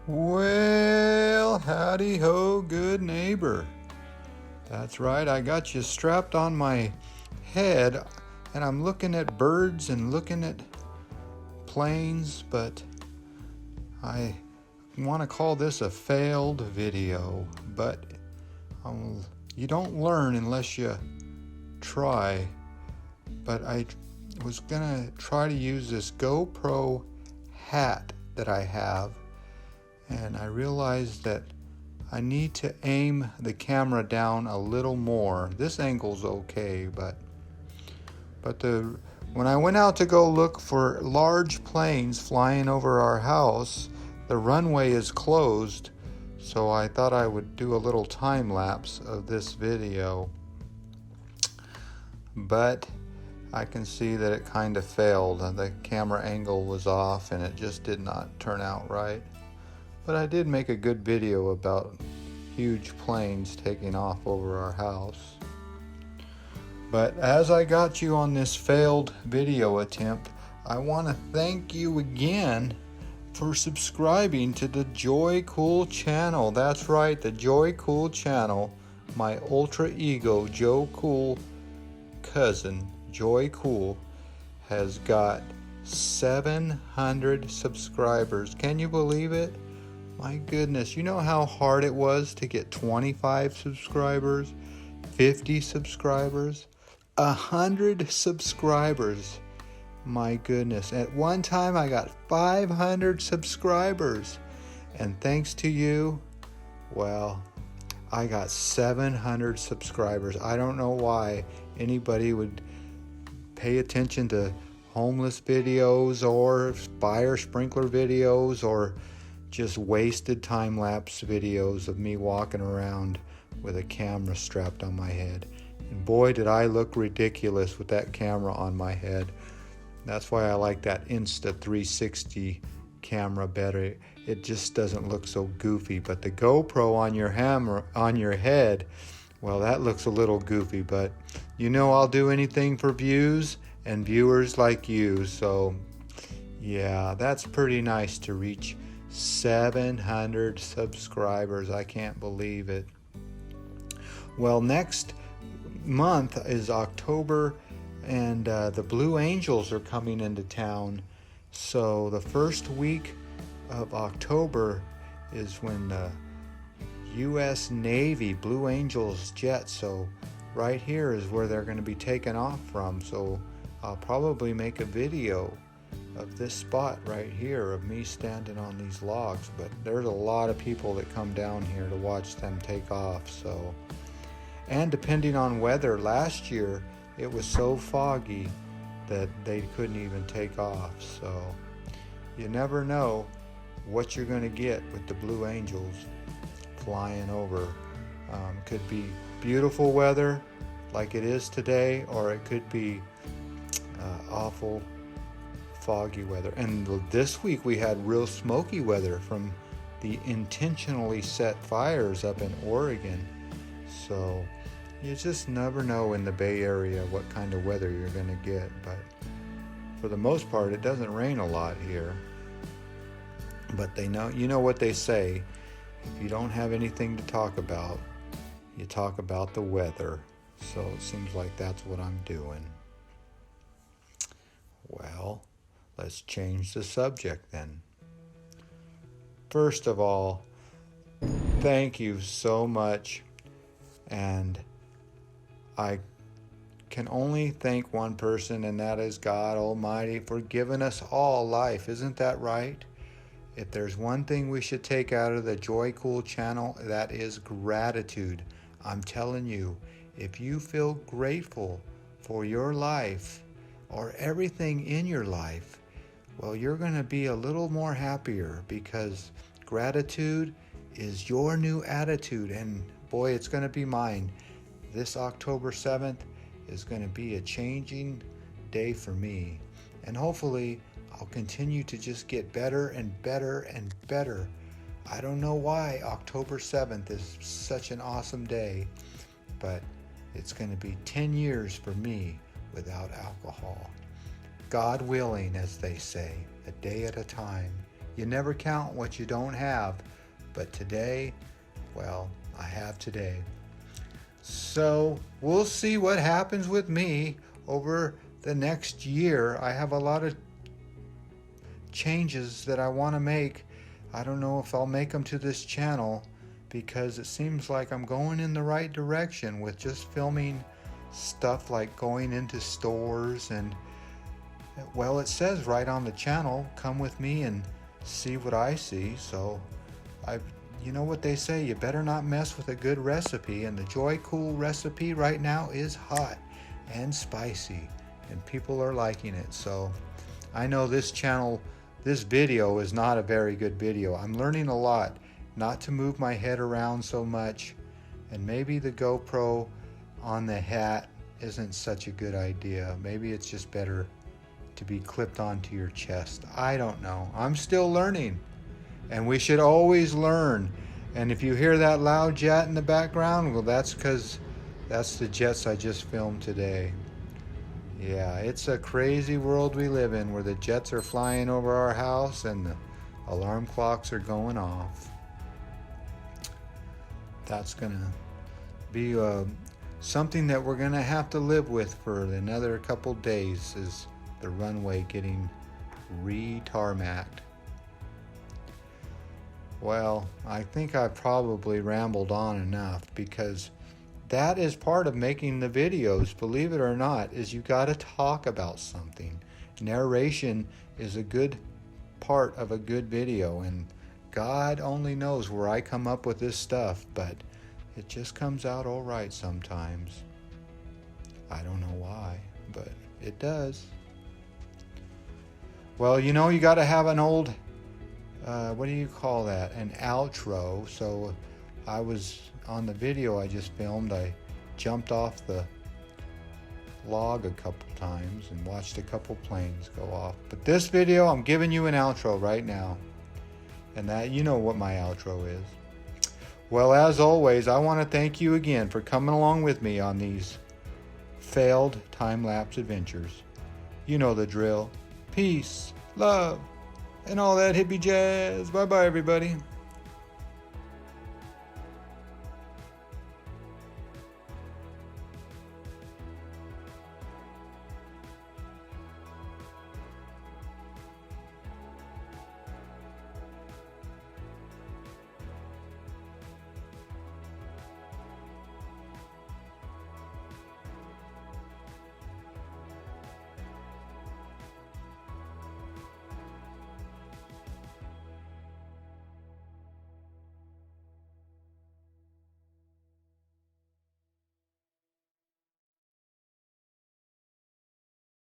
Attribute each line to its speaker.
Speaker 1: Well, howdy ho, good neighbor. That's right, I got you strapped on my head, and I'm looking at birds and looking at planes, but I want to call this a failed video. But you don't learn unless you try. But I was gonna try to use this GoPro hat that I have, and I realized that I need to aim the camera down a little more. This angle's okay, but when I went out to go look for large planes flying over our house, the runway is closed, so I thought I would do a little time lapse of this video. But I can see that it kind of failed. The camera angle was off and it just did not turn out right. But I did make a good video about huge planes taking off over our house. But as I got you on this failed video attempt, I want to thank you again for subscribing to the Joy Cool channel. That's right, the Joy Cool channel. My ultra ego, Joe Cool cousin, Joy Cool, has got 700 subscribers. Can you believe it? My goodness, you know how hard it was to get 25 subscribers, 50 subscribers, 100 subscribers. My goodness, at one time I got 500 subscribers. And thanks to you, well, I got 700 subscribers. I don't know why anybody would pay attention to homeless videos or fire sprinkler videos or just wasted time-lapse videos of me walking around with a camera strapped on my head. And boy, did I look ridiculous with that camera on my head. That's why I like that Insta360 camera better. It just doesn't look so goofy. But the GoPro on your head, well, that looks a little goofy. But you know I'll do anything for views and viewers like you. So yeah, that's pretty nice to reach 700 subscribers. I can't believe it. Well, next month is October, and the Blue Angels are coming into town. So the first week of October is when the U.S. Navy Blue Angels jet. So right here is where they're going to be taken off from. So I'll probably make a video of this spot right here of me standing on these logs, but there's a lot of people that come down here to watch them take off. So, and depending on weather, last year it was so foggy that they couldn't even take off. So you never know what you're going to get with the Blue Angels flying over. Could be beautiful weather like it is today, or it could be awful foggy weather. And this week we had real smoky weather from the intentionally set fires up in Oregon. So you just never know in the Bay Area what kind of weather you're going to get. But for the most part, it doesn't rain a lot here. But you know what they say, if you don't have anything to talk about, you talk about the weather. So it seems like that's what I'm doing. Well, let's change the subject then. First of all, thank you so much. And I can only thank one person, and that is God Almighty, for giving us all life. Isn't that right? If there's one thing we should take out of the Joy Cool channel, that is gratitude. I'm telling you, if you feel grateful for your life or everything in your life, well, you're going to be a little more happier, because gratitude is your new attitude. And boy, it's going to be mine. This October 7th is going to be a changing day for me. And hopefully I'll continue to just get better and better and better. I don't know why October 7th is such an awesome day, but it's going to be 10 years for me without alcohol. God willing, as they say, a day at a time. You never count what you don't have. But today, well, I have today. So we'll see what happens with me over the next year. I have a lot of changes that I want to make. I don't know if I'll make them to this channel because it seems like I'm going in the right direction with just filming stuff like going into stores and, well, it says right on the channel, come with me and see what I see. So you know what they say, you better not mess with a good recipe, and the Joycool recipe right now is hot and spicy and people are liking it. So I know this channel, this video is not a very good video. I'm learning a lot not to move my head around so much, and maybe the GoPro on the hat isn't such a good idea. Maybe it's just better to be clipped onto your chest. I don't know. I'm still learning, and we should always learn. And if you hear that loud jet in the background, well, that's because that's the jets I just filmed today. Yeah, it's a crazy world we live in where the jets are flying over our house and the alarm clocks are going off. That's gonna be something that we're gonna have to live with for another couple days, is the runway getting re-tarmacked. Well, I think I probably rambled on enough, because that is part of making the videos, believe it or not, is you got to talk about something. Narration is a good part of a good video, and God only knows where I come up with this stuff, but it just comes out all right sometimes. I don't know why, but it does. Well, you know, you got to have an old, what do you call that? An outro. So I was on the video I just filmed, I jumped off the log a couple times and watched a couple planes go off. But this video, I'm giving you an outro right now. And that, you know what my outro is. Well, as always, I want to thank you again for coming along with me on these failed time-lapse adventures. You know the drill. Peace, love, and all that hippie jazz. Bye-bye, everybody.